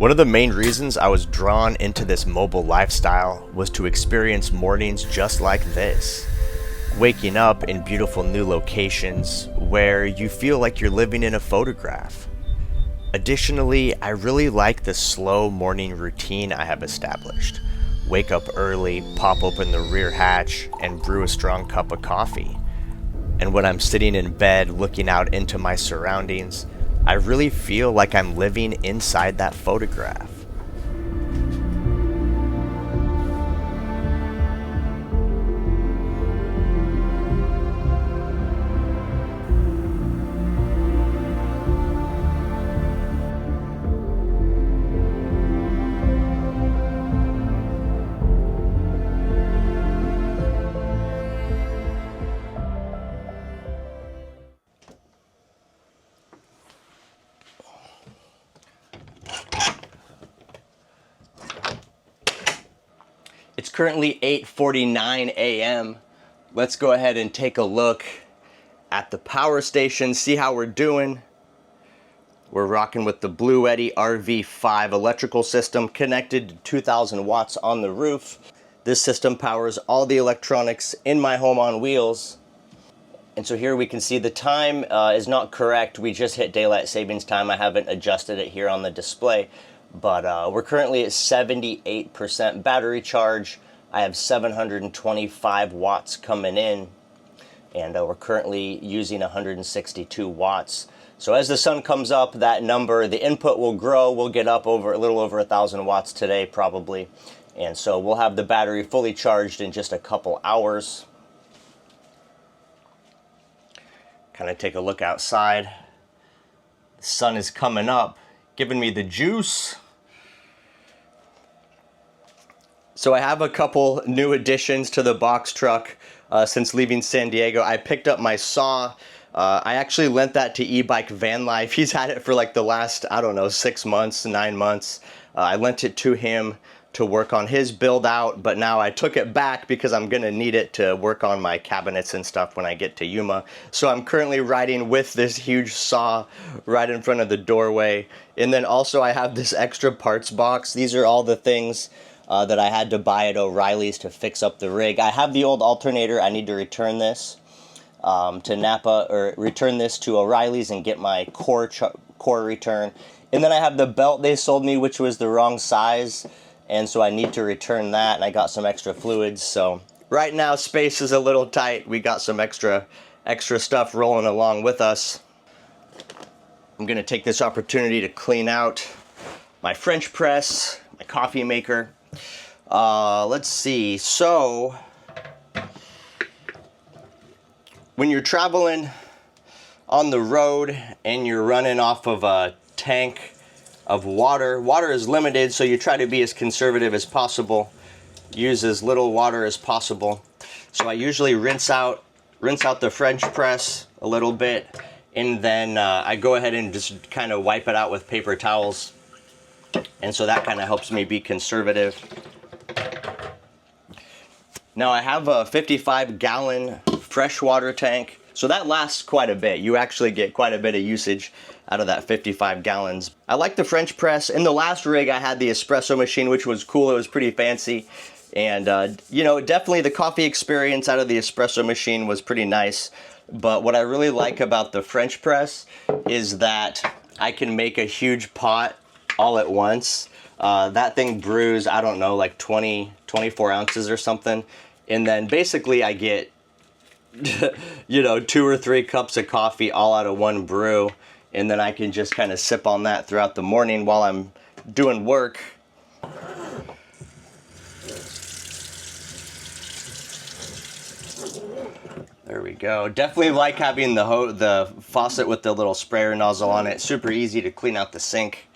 One of the main reasons I was drawn into this mobile lifestyle was to experience mornings just like this. Waking up in beautiful new locations where you feel like you're living in a photograph. Additionally, I really like the slow morning routine I have established. Wake up early, pop open the rear hatch, and brew a strong cup of coffee. And when I'm sitting in bed looking out into my surroundings, I really feel like I'm living inside that photograph. It's currently 8:49 a.m. Let's go ahead and take a look at the power station, see how we're doing. We're rocking with the Blue Eddy RV5 electrical system connected to 2000 watts on the roof. This system powers all the electronics in my home on wheels. And so here we can see the time is not correct. We just hit daylight savings time. I haven't adjusted it here on the display. But we're currently at 78% battery charge. I have 725 watts coming in, and we're currently using 162 watts. So as the sun comes up, that number, the input will grow. We'll get up over a little over 1,000 watts today probably. And so we'll have the battery fully charged in just a couple hours. Kind of take a look outside. The sun is coming up, giving me the juice. So I have a couple new additions to the box truck since leaving San Diego. I picked up my saw. I actually lent that to Ebike Van Life. He's had it for like the last, I don't know, 6 months, 9 months. I lent it to him to work on his build out, but now I took it back because I'm gonna need it to work on my cabinets and stuff when I get to Yuma. So I'm currently riding with this huge saw right in front of the doorway. And then also I have this extra parts box. These are all the things that I had to buy at O'Reilly's to fix up the rig. I have the old alternator. I need to return this to Napa, or return this to O'Reilly's and get my core return. And then I have the belt they sold me, which was the wrong size, and so I need to return that, and I got some extra fluids. So right now space is a little tight. We got some extra stuff rolling along with us. I'm gonna take this opportunity to clean out my French press, my coffee maker. Let's see, so when you're traveling on the road and you're running off of a tank of water is limited, so you try to be as conservative as possible, use as little water as possible. So I usually rinse out the French press a little bit, and then I go ahead and just kind of wipe it out with paper towels. And so that kind of helps me be conservative. Now I have a 55-gallon freshwater tank, so that lasts quite a bit. You actually get quite a bit of usage out of that 55 gallons. I like the French press. In the last rig I had the espresso machine, which was cool. It was pretty fancy. And you know, definitely the coffee experience out of the espresso machine was pretty nice. But what I really like about the French press is that I can make a huge pot all at once. That thing brews, I don't know, like 24 ounces or something. And then basically I get, you know, 2 or 3 cups of coffee all out of one brew. And then I can just kind of sip on that throughout the morning while I'm doing work. There we go. Definitely like having the faucet with the little sprayer nozzle on it. Super easy to clean out the sink.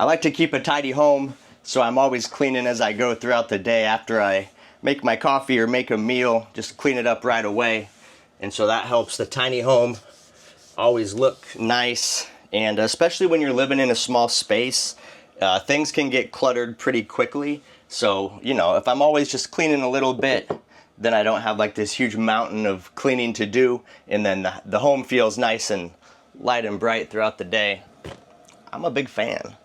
I like to keep a tidy home, so I'm always cleaning as I go throughout the day. After I make my coffee or make a meal, just clean it up right away. And so that helps the tiny home always look nice. And especially when you're living in a small space, things can get cluttered pretty quickly. So, you know, if I'm always just cleaning a little bit, then I don't have like this huge mountain of cleaning to do. And then the home feels nice and light and bright throughout the day. I'm a big fan.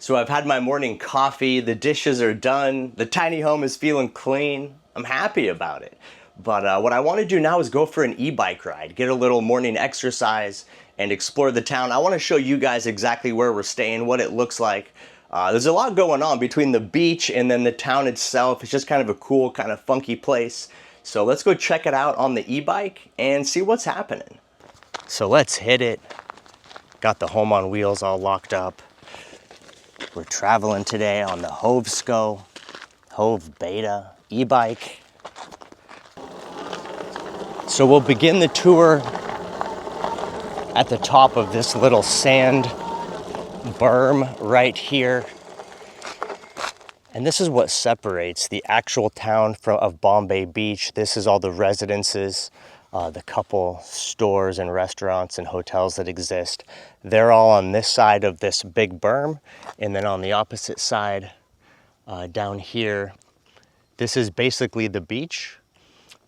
So I've had my morning coffee, the dishes are done, the tiny home is feeling clean. I'm happy about it. But what I want to do now is go for an e-bike ride, get a little morning exercise, and explore the town. I want to show you guys exactly where we're staying, what it looks like. There's a lot going on between the beach and then the town itself. It's just kind of a cool, kind of funky place. So let's go check it out on the e-bike and see what's happening. So let's hit it. Got the home on wheels all locked up. We're traveling today on the Hovsco, Hove Beta e-bike. So we'll begin the tour at the top of this little sand berm right here. And this is what separates the actual town of Bombay Beach. This is all the residences, the couple stores and restaurants and hotels that exist. They're all on this side of this big berm. And then on the opposite side, down here, this is basically the beach.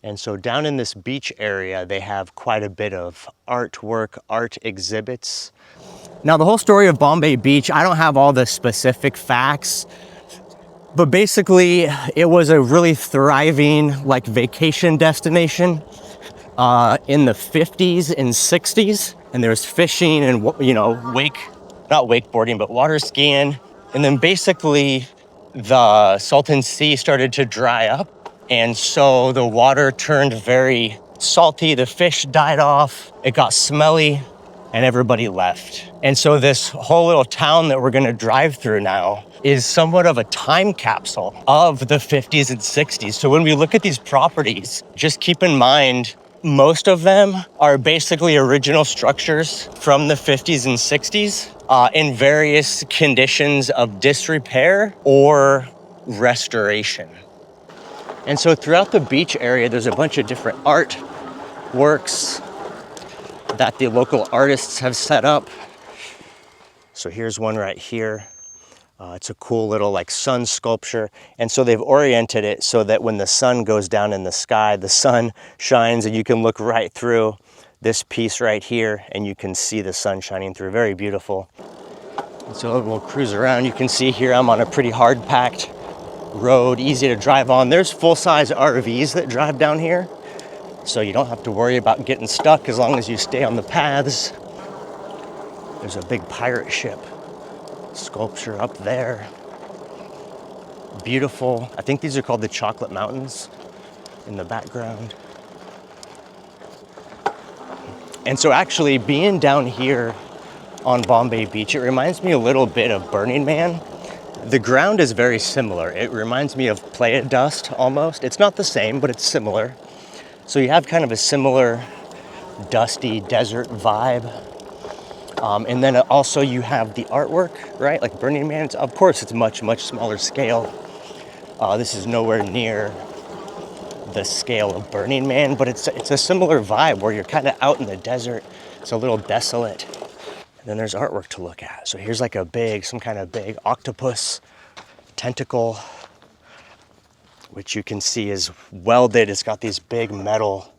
And so down in this beach area, they have quite a bit of artwork, art exhibits. Now the whole story of Bombay Beach, I don't have all the specific facts, but basically it was a really thriving like vacation destination in the 50s and 60s. And there was fishing and, you know, not wakeboarding, but water skiing. And then basically the Salton Sea started to dry up. And so the water turned very salty, the fish died off, it got smelly, and everybody left. And so this whole little town that we're gonna drive through now is somewhat of a time capsule of the 50s and 60s. So when we look at these properties, just keep in mind, most of them are basically original structures from the 50s and 60s in various conditions of disrepair or restoration. And so throughout the beach area, there's a bunch of different art works that the local artists have set up. So here's one right here. It's a cool little like sun sculpture. And so they've oriented it so that when the sun goes down in the sky, the sun shines and you can look right through this piece right here and you can see the sun shining through. Very beautiful. And so we'll cruise around. You can see here I'm on a pretty hard packed road, easy to drive on. There's full-size RVs that drive down here, so you don't have to worry about getting stuck as long as you stay on the paths. There's a big pirate ship sculpture up there. Beautiful. I think these are called the Chocolate Mountains in the background. And so actually being down here on Bombay Beach, it reminds me a little bit of Burning Man. The ground is very similar. It reminds me of Playa Dust almost. It's not the same, but it's similar. So you have kind of a similar dusty desert vibe. And then also you have the artwork, right? Like Burning Man, of course it's much, much smaller scale. This is nowhere near the scale of Burning Man, but it's a similar vibe where you're kind of out in the desert. It's a little desolate. And then there's artwork to look at. So here's like some kind of big octopus tentacle, which you can see is welded. It's got these big metal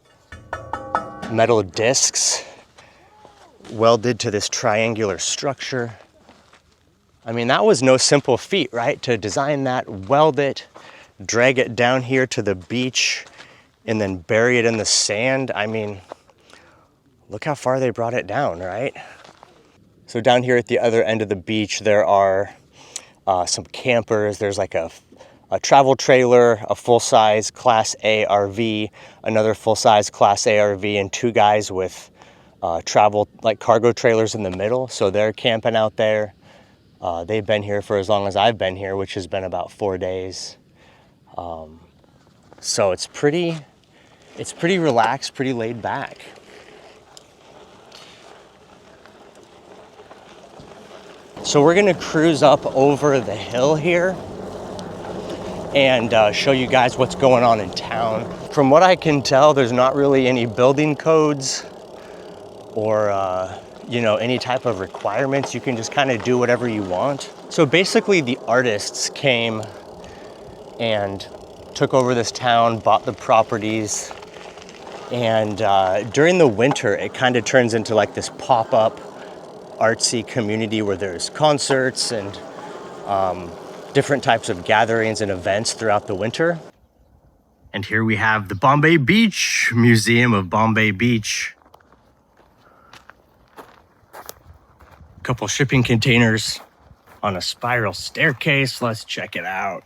discs welded to this triangular structure. I mean, that was no simple feat, right? To design that, weld it, drag it down here to the beach, and then bury it in the sand. I mean, look how far they brought it down, right? So down here at the other end of the beach, there are some campers. There's like a travel trailer, a full-size Class A RV, another full-size Class A RV, and two guys with travel like cargo trailers in the middle. So they're camping out there. They've been here for as long as I've been here, which has been about 4 days. So it's pretty relaxed, pretty laid back. So we're gonna cruise up over the hill here and show you guys what's going on in town. From what I can tell, there's not really any building codes or any type of requirements. You can just kind of do whatever you want. So basically the artists came and took over this town, bought the properties, and during the winter, it kind of turns into like this pop-up artsy community where there's concerts and different types of gatherings and events throughout the winter. And here we have the Bombay Beach Museum of Bombay Beach. A couple shipping containers on a spiral staircase. Let's check it out.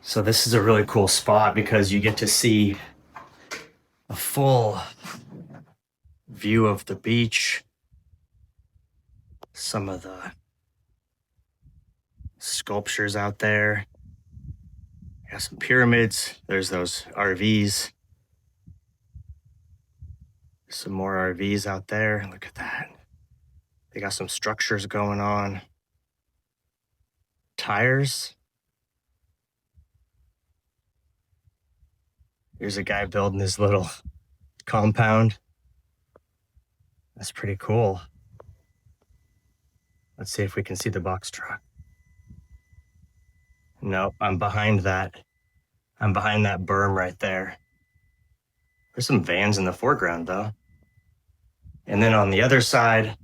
So this is a really cool spot because you get to see a full view of the beach. Some of the sculptures out there. Got some pyramids. There's those RVs. Some more RVs out there. Look at that. They got some structures going on. Tires. Here's a guy building his little compound. That's pretty cool. Let's see if we can see the box truck. Nope, I'm behind that. I'm behind that berm right there. There's some vans in the foreground though. And then on the other side,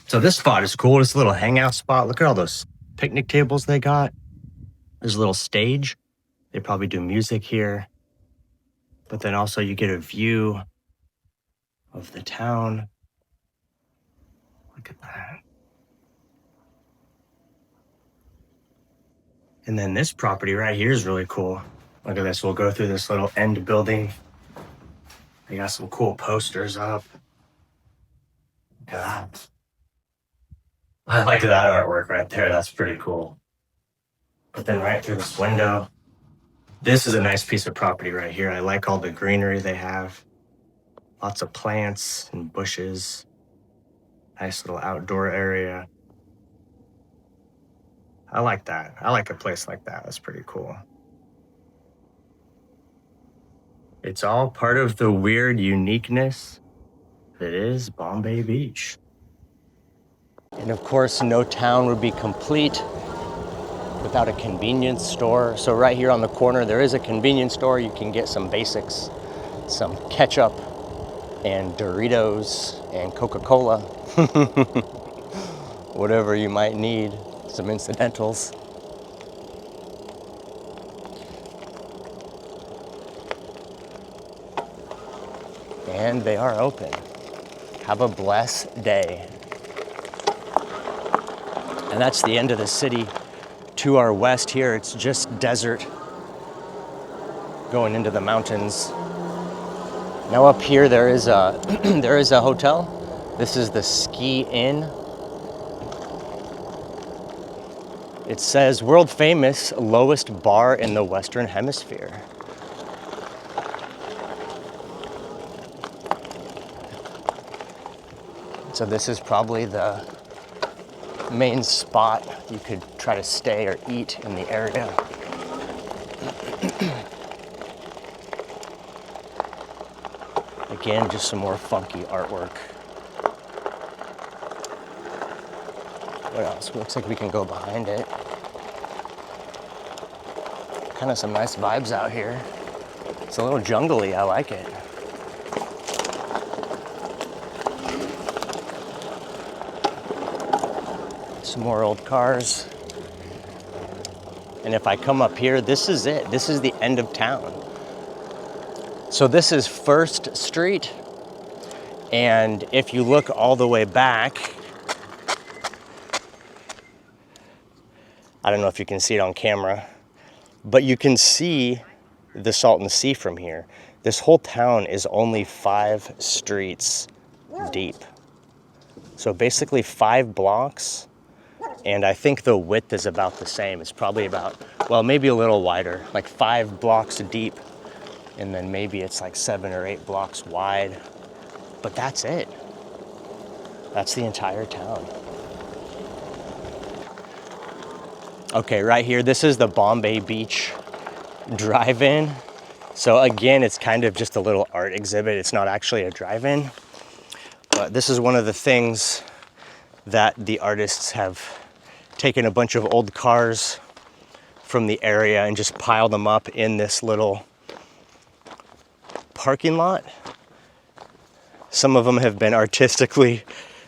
so this spot is cool. It's a little hangout spot. Look at all those picnic tables they got. There's a little stage. They probably do music here. But then also you get a view of the town. Look at that. And then this property right here is really cool. Look at this. We'll go through this little end building. They got some cool posters up. Look at that. I like that artwork right there. That's pretty cool. But then right through this window, this is a nice piece of property right here. I like all the greenery they have. Lots of plants and bushes. Nice little outdoor area. I like that. I like a place like that. That's pretty cool. It's all part of the weird uniqueness that is Bombay Beach. And of course, no town would be complete without a convenience store. So right here on the corner, there is a convenience store. You can get some basics, some ketchup and Doritos and Coca-Cola, whatever you might need, some incidentals. And they are open. Have a blessed day. And that's the end of the city. To our west here, it's just desert going into the mountains. Now up here, there is a there is a hotel. This is the Ski Inn. It says world famous lowest bar in the Western Hemisphere. So this is probably the main spot you could try to stay or eat in the area. Again, just some more funky artwork. What else? Looks like we can go behind it. Kind of some nice vibes out here. It's a little jungly, I like it. Some more old cars. And if I come up here, this is it. This is the end of town. So this is First Street. And if you look all the way back, I don't know if you can see it on camera, but you can see the Salton Sea from here. This whole town is only 5 streets deep. So basically 5 blocks. And I think the width is about the same. It's probably about, well, maybe a little wider, like 5 blocks deep. And then maybe it's like 7 or 8 blocks wide. But that's it. That's the entire town. Okay, right here, this is the Bombay Beach drive-in. So again, it's kind of just a little art exhibit. It's not actually a drive-in. But this is one of the things that the artists have taken a bunch of old cars from the area and just pile them up in this little parking lot. Some of them have been artistically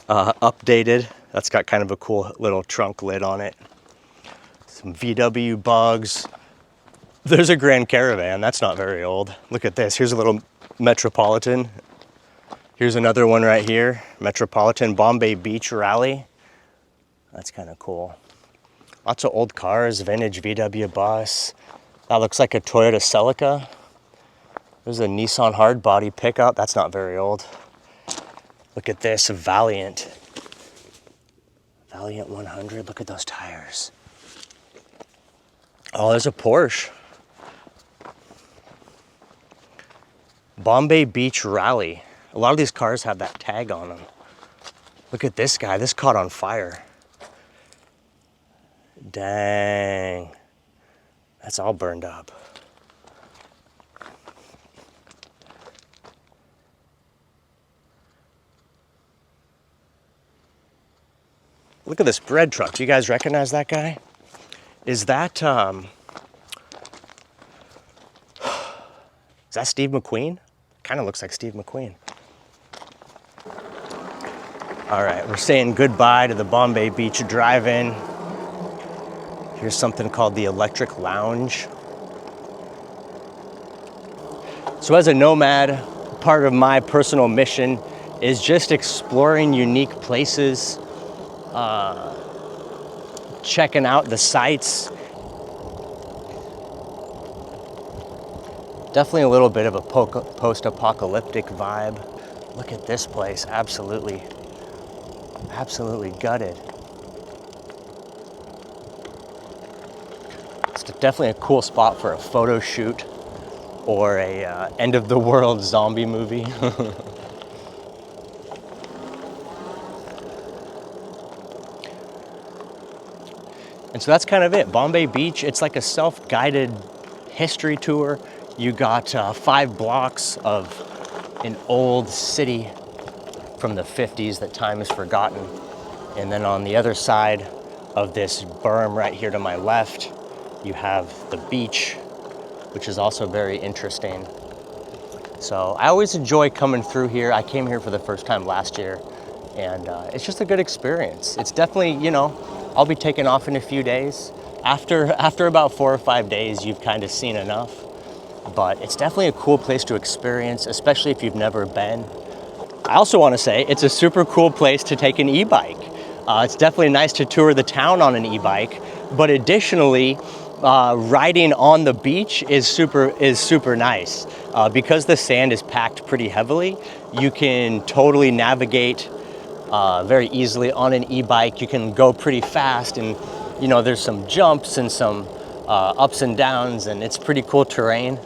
updated. That's got kind of a cool little trunk lid on it. Some VW bugs. There's a Grand Caravan, that's not very old. Look at this, here's a little Metropolitan. Here's another one right here, Metropolitan Bombay Beach Rally. That's kind of cool. Lots of old cars, vintage VW bus. That looks like a Toyota Celica. There's a Nissan hardbody pickup, that's not very old. Look at this, a Valiant 100, look at those tires. Oh, there's a Porsche. Bombay Beach Rally. A lot of these cars have that tag on them. Look at this guy, this caught on fire. Dang. That's all burned up. Look at this bread truck. Do you guys recognize that guy? Is that Steve McQueen? Kind of looks like Steve McQueen. All right, we're saying goodbye to the Bombay Beach Drive-In. Here's something called the Electric Lounge. So as a nomad, part of my personal mission is just exploring unique places, checking out the sights. Definitely a little bit of a post-apocalyptic vibe. Look at this place, absolutely gutted. It's definitely a cool spot for a photo shoot or a end of the world zombie movie. And so that's kind of it. Bombay Beach, it's like a self-guided history tour. You got 5 blocks of an old city from the 50s that time has forgotten. And then on the other side of this berm right here to my left, you have the beach, which is also very interesting. So I always enjoy coming through here. I came here for the first time last year, and it's just a good experience. It's definitely, you know, I'll be taking off in a few days. After about 4 or 5 days, you've kind of seen enough. But it's definitely a cool place to experience, especially if you've never been. I also want to say it's a super cool place to take an e-bike. It's definitely nice to tour the town on an e-bike, but additionally, riding on the beach is super nice. Because the sand is packed pretty heavily, you can totally navigate very easily on an e-bike. You can go pretty fast, and you know, there's some jumps and some ups and downs, and it's pretty cool terrain.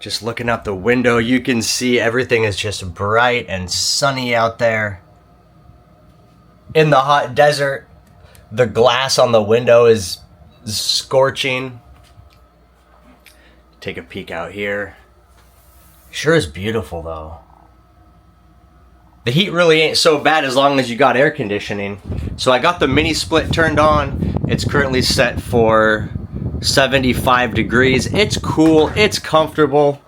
Just looking out the window, you can see everything is just bright and sunny out there. In the hot desert, the glass on the window is scorching. Take a peek out here. Sure is beautiful though. The heat really ain't so bad as long as you got air conditioning. So I got the mini split turned on. It's currently set for 75 degrees. It's cool, it's comfortable.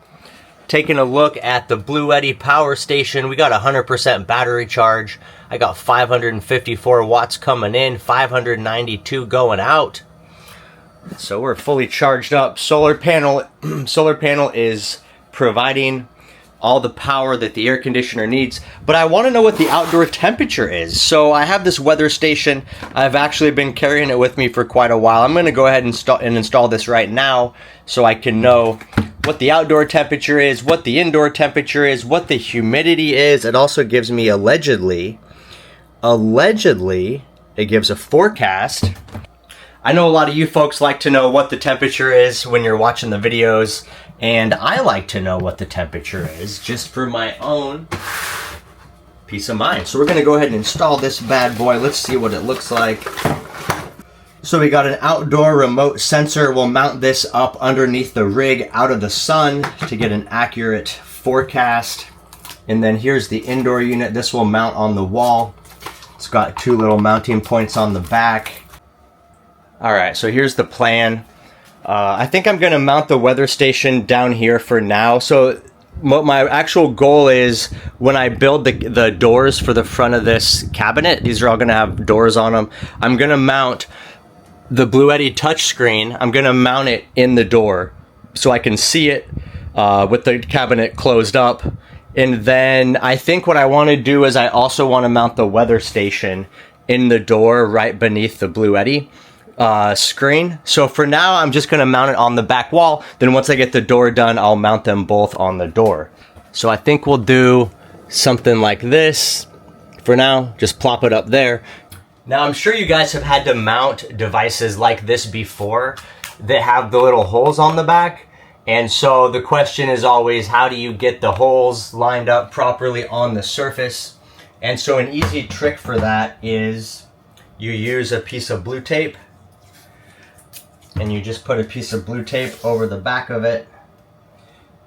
Taking a look at the Blue Eddy power station, we got 100% battery charge. I got 554 watts coming in, 592 going out. So we're fully charged up. Solar panel is providing all the power that the air conditioner needs. But I want to know what the outdoor temperature is. So I have this weather station. I've actually been carrying it with me for quite a while. I'm going to go ahead and install this right now so I can know what the outdoor temperature is, what the indoor temperature is, what the humidity is. It also gives me allegedly, it gives a forecast. I know a lot of you folks like to know what the temperature is when you're watching the videos, and I like to know what the temperature is just for my own peace of mind. So we're gonna go ahead and install this bad boy. Let's see what it looks like. So we got an outdoor remote sensor. We'll mount this up underneath the rig out of the sun to get an accurate forecast. And then here's the indoor unit. This will mount on the wall. It's got two little mounting points on the back. All right, so here's the plan. I think I'm gonna mount the weather station down here for now. So what my actual goal is, when I build the doors for the front of this cabinet, these are all gonna have doors on them. I'm gonna mount the Blue Eddy touchscreen. I'm gonna mount it in the door so I can see it with the cabinet closed up. And then I think what I wanna do is I also wanna mount the weather station in the door right beneath the Blue Eddy screen. So for now, I'm just gonna mount it on the back wall. Then once I get the door done, I'll mount them both on the door. So I think we'll do something like this for now. Just plop it up there. Now I'm sure you guys have had to mount devices like this before that have the little holes on the back. And so the question is always, how do you get the holes lined up properly on the surface? And so an easy trick for that is you use a piece of blue tape, and you just put a piece of blue tape over the back of it,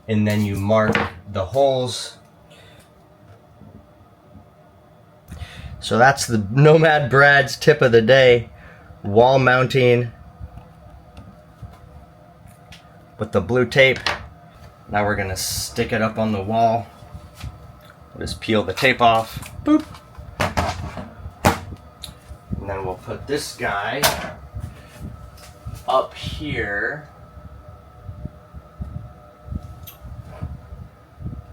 and then you mark the holes. So that's the Nomad Brad's tip of the day, wall mounting with the blue tape. Now we're gonna stick it up on the wall. We'll just peel the tape off, boop. And then we'll put this guy up here.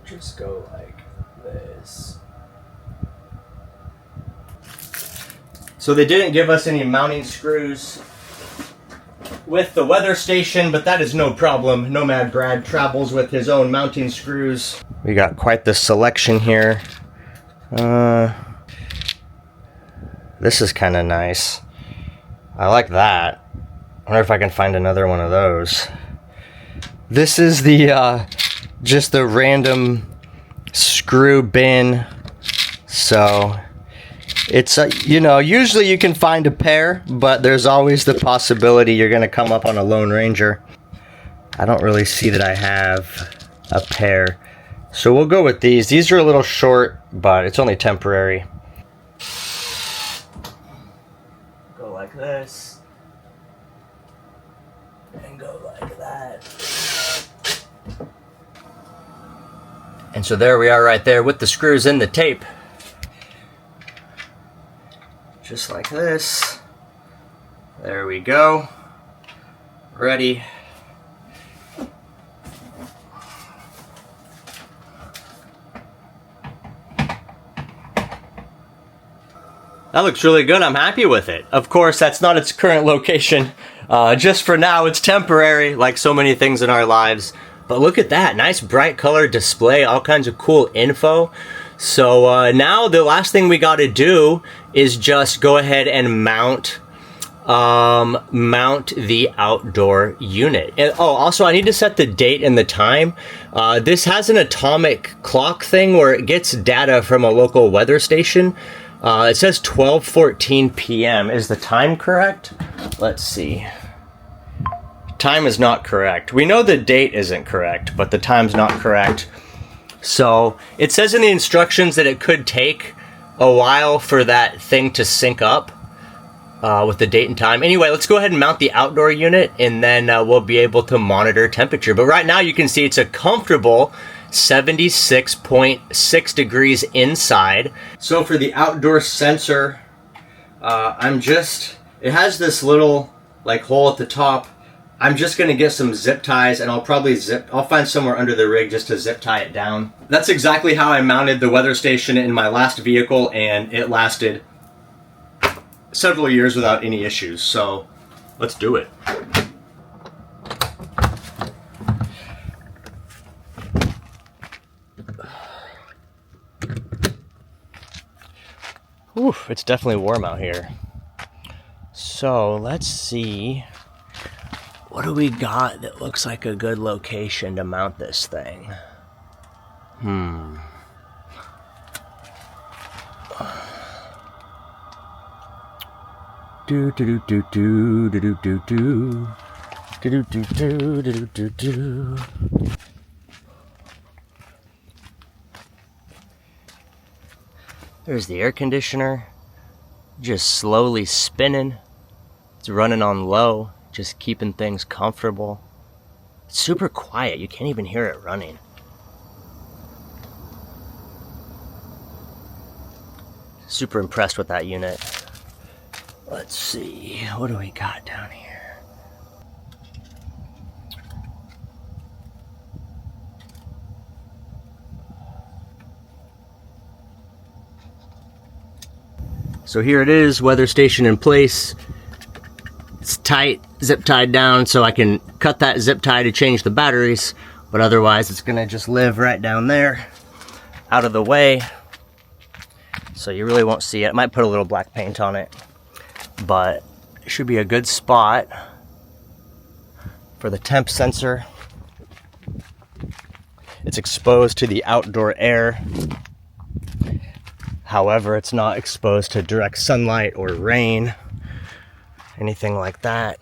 Just go like this. So they didn't give us any mounting screws with the weather station, but that is no problem. Nomad Brad travels with his own mounting screws. We got quite the selection here. This is kind of nice. I like that. I wonder if I can find another one of those. This is the just the random screw bin. So it's you know, usually you can find a pair, but there's always the possibility you're gonna come up on a Lone Ranger. I don't really see that I have a pair, so we'll go with these. These are a little short, but it's only temporary. Go like this and go like that. And so there we are right there with the screws in the tape. Just like this. There we go. Ready. That looks really good. I'm happy with it. Of course, that's not its current location. Just for now, it's temporary, like so many things in our lives. But look at that. Nice bright color display. All kinds of cool info. So now the last thing we got to do is just go ahead and mount mount the outdoor unit. And also I need to set the date and the time. This has an atomic clock thing where it gets data from a local weather station. It says 12:14 p.m. Is the time correct? Let's see. Time is not correct. We know the date isn't correct, but the time's not correct. So it says in the instructions that it could take a while for that thing to sync up with the date and time. Anyway, let's go ahead and mount the outdoor unit, and then we'll be able to monitor temperature. But right now you can see it's a comfortable 76.6 degrees inside. So for the outdoor sensor, it has this little like hole at the top. I'm just gonna get some zip ties, and I'll find somewhere under the rig just to zip tie it down. That's exactly how I mounted the weather station in my last vehicle, and it lasted several years without any issues. So let's do it. Oof, it's definitely warm out here. So let's see. What do we got that looks like a good location to mount this thing? Do do do do do do do do do do do do do do. There's the air conditioner, just slowly spinning. It's running on low, just keeping things comfortable. It's super quiet, you can't even hear it running. Super impressed with that unit. Let's see, what do we got down here? So here it is, weather station in place. It's tight, zip tied down, so I can cut that zip tie to change the batteries, but otherwise it's gonna just live right down there, out of the way, so you really won't see it. I might put a little black paint on it, but it should be a good spot for the temp sensor. It's exposed to the outdoor air. However, it's not exposed to direct sunlight or rain, anything like that.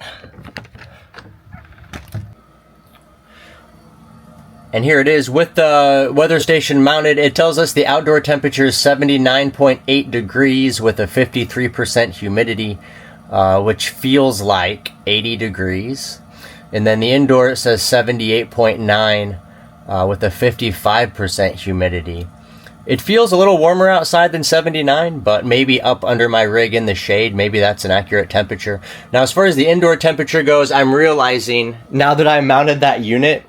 And here it is with the weather station mounted. It tells us the outdoor temperature is 79.8 degrees with a 53% humidity, which feels like 80 degrees. And then the indoor, it says 78.9 with a 55% humidity. It feels a little warmer outside than 79, but maybe up under my rig in the shade, maybe that's an accurate temperature. Now, as far as the indoor temperature goes, I'm realizing now that I mounted that unit,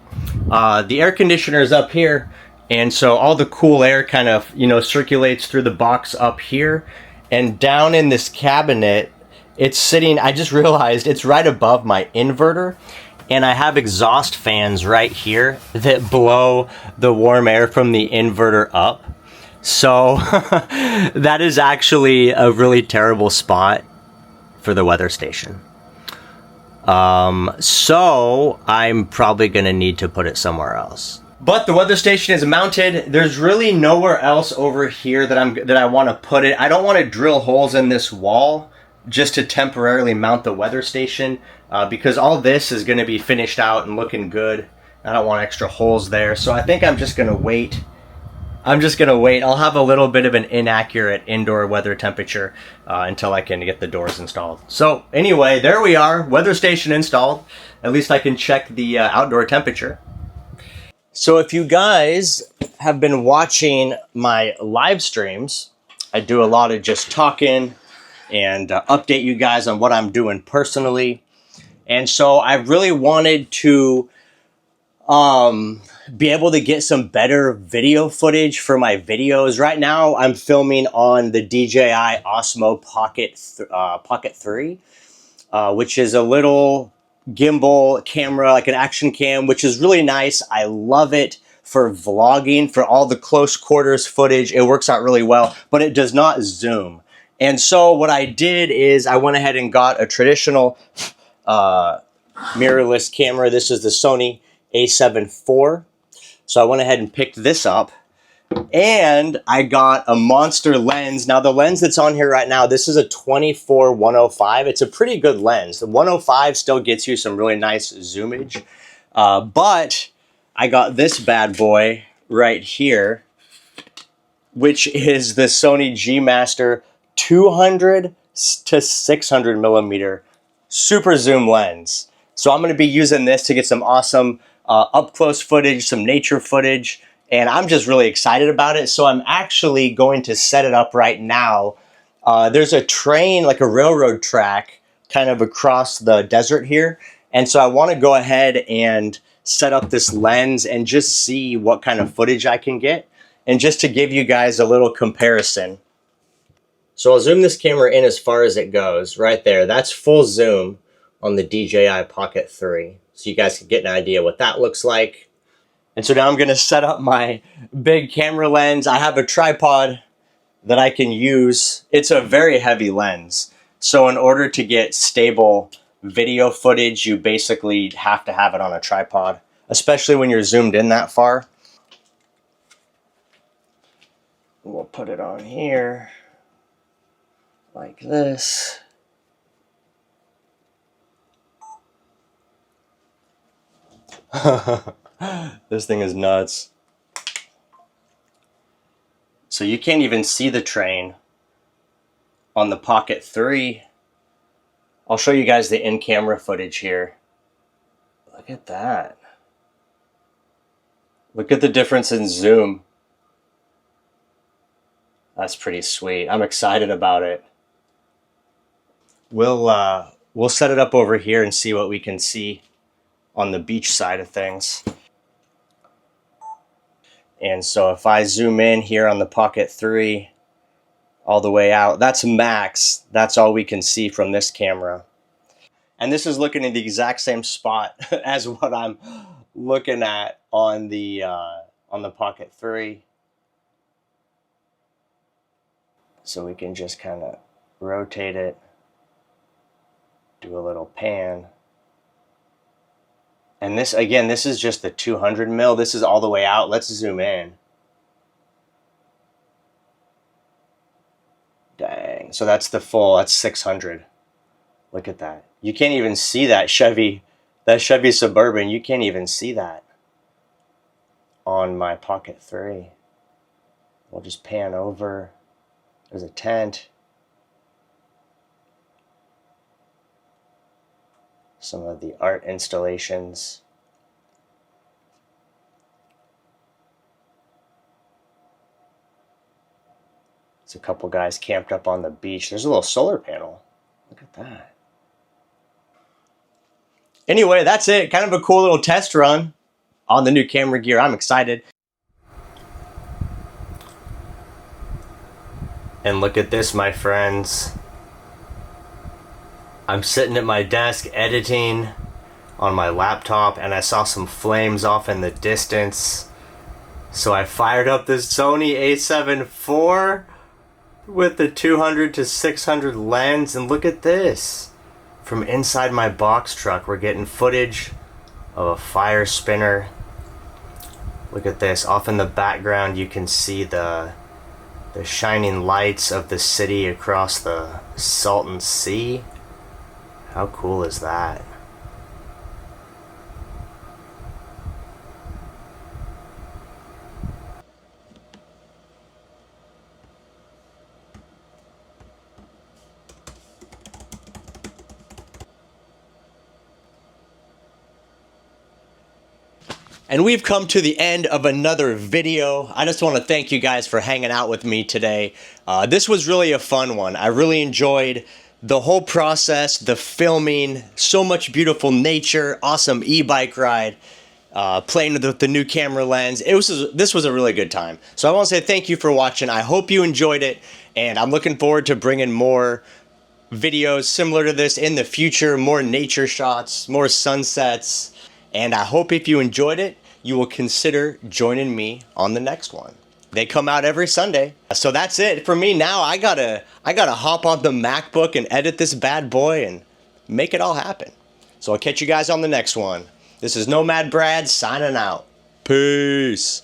the air conditioner is up here, and so all the cool air kind of, circulates through the box up here, and down in this cabinet, it's sitting, I just realized it's right above my inverter, and I have exhaust fans right here that blow the warm air from the inverter up. So that is actually a really terrible spot for the weather station. So I'm probably gonna need to put it somewhere else. But the weather station is mounted. There's really nowhere else over here that I want to put it. I don't want to drill holes in this wall just to temporarily mount the weather station, because all this is going to be finished out and looking good. I don't want extra holes there, so I think I'm just going to wait. I'll have a little bit of an inaccurate indoor weather temperature until I can get the doors installed. So anyway, there we are, weather station installed. At least I can check the outdoor temperature. So if you guys have been watching my live streams, I do a lot of just talking and update you guys on what I'm doing personally. And so I really wanted to be able to get some better video footage for my videos. Right now I'm filming on the DJI Osmo Pocket 3, which is a little gimbal camera, like an action cam, which is really nice. I love it for vlogging, for all the close quarters footage. It works out really well, but it does not zoom. And so what I did is I went ahead and got a traditional mirrorless camera. This is the Sony a7 IV. So I went ahead and picked this up. And I got a monster lens. Now the lens that's on here right now, this is a 24-105. It's a pretty good lens. The 105 still gets you some really nice zoomage. But I got this bad boy right here, which is the Sony G Master 200 to 600 millimeter super zoom lens. So I'm going to be using this to get some awesome up close footage, some nature footage, and I'm just really excited about it. So I'm actually going to set it up right now. There's a train, like a railroad track, kind of across the desert here. And so I want to go ahead and set up this lens and just see what kind of footage I can get. And just to give you guys a little comparison. So I'll zoom this camera in as far as it goes. Right there, that's full zoom on the DJI Pocket 3. So you guys can get an idea what that looks like. And so now I'm gonna set up my big camera lens. I have a tripod that I can use. It's a very heavy lens. So in order to get stable video footage, you basically have to have it on a tripod, especially when you're zoomed in that far. We'll put it on here like this. This thing is nuts. So you can't even see the train on the Pocket 3. I'll show you guys the in-camera footage here. Look at that. Look at the difference in zoom. That's pretty sweet. I'm excited about it. We'll set it up over here and see what we can see on the beach side of things. And so if I zoom in here on the Pocket 3 all the way out, that's max. That's all we can see from this camera. And this is looking in the exact same spot as what I'm looking at on the Pocket 3. So we can just kind of rotate it, do a little pan. And this, again, this is just the 200 mil. This is all the way out. Let's zoom in. Dang. So that's the full, that's 600. Look at that. You can't even see that Chevy Suburban. You can't even see that on my Pocket 3. We'll just pan over. There's a tent. Some of the art installations. There's a couple guys camped up on the beach. There's a little solar panel. Look at that. Anyway, that's it. Kind of a cool little test run on the new camera gear. I'm excited. And look at this, my friends. I'm sitting at my desk editing on my laptop and I saw some flames off in the distance. So I fired up this Sony a7 IV with the 200 to 600 lens, and look at this. From inside my box truck, we're getting footage of a fire spinner. Look at this. Off in the background, you can see the shining lights of the city across the Salton Sea. How cool is that? And we've come to the end of another video. I just want to thank you guys for hanging out with me today. This was really a fun one. I really enjoyed the whole process, the filming, so much beautiful nature, awesome e-bike ride, playing with the new camera lens. This was a really good time. So I want to say thank you for watching. I hope you enjoyed it, and I'm looking forward to bringing more videos similar to this in the future, more nature shots, more sunsets. And I hope if you enjoyed it, you will consider joining me on the next one. They come out every Sunday. So that's it for me now. I gotta hop on the MacBook and edit this bad boy and make it all happen. So I'll catch you guys on the next one. This is Nomad Brad signing out. Peace.